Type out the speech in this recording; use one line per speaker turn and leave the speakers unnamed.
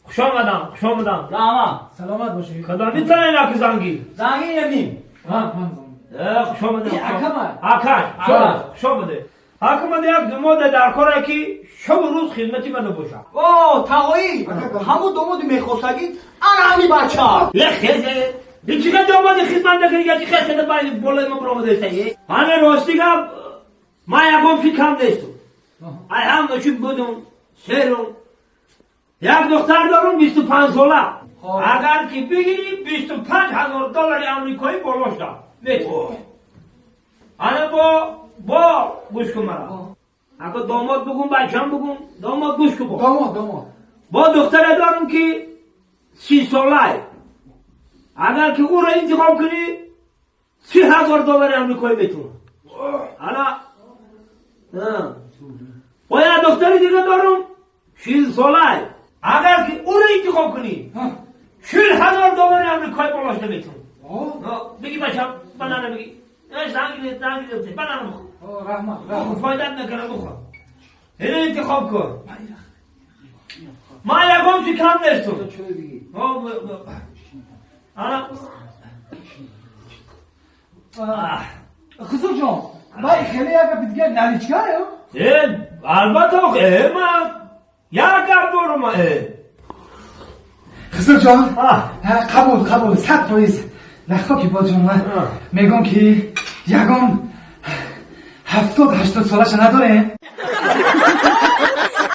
خوش آمدم خوش آمدم.
راما
سلامت باشی.
خدا میتونه اینا که زنگی
زنگی
خوش آمده
اکمل
آکاش خوش آمده حکومت یک دماده در کاره که شب و روز خدمتی من باشم.
اوه تاویی همون دمادی میخواستگی انا همی بچه
لخیزه این چیکار دمادی خدمت نکنی یا چی خیسته باید بولای ما برامو داشته همه راستی ما یکم فکرم داشتم ای هم نشون بودم سرم یک دختر دارم 25 ساله اگر که بگیری 25,000 دلار آمریکایی بالاش دارم میتونی انا با گوش کن مرا اگر داماد بگم بچم بگم داماد گوش کن
داماد
با دختر دارم که 30 ساله اگر که او را انتخاب کنی 30,000 دلار آمریکایی میتونی انا با یک دختر دیگه دارم 40 ساله اگر که او را انتخاب کنی 40,000 دلار آمریکایی بالاش نمیتونی بگی بچم بنانه بگی زنگی دفته بنانه بخور
رحمت
فایدت نکنه بخور اینو انتخاب کن ما یکم چی کم نیستم انا
خسرو جان باید خیلی اگه بگه نالیچگاه
البته من یک کار دارم
خسرو جان قبول 100% نخواهی با جان من میگم که یکم 70-80 سالش نداره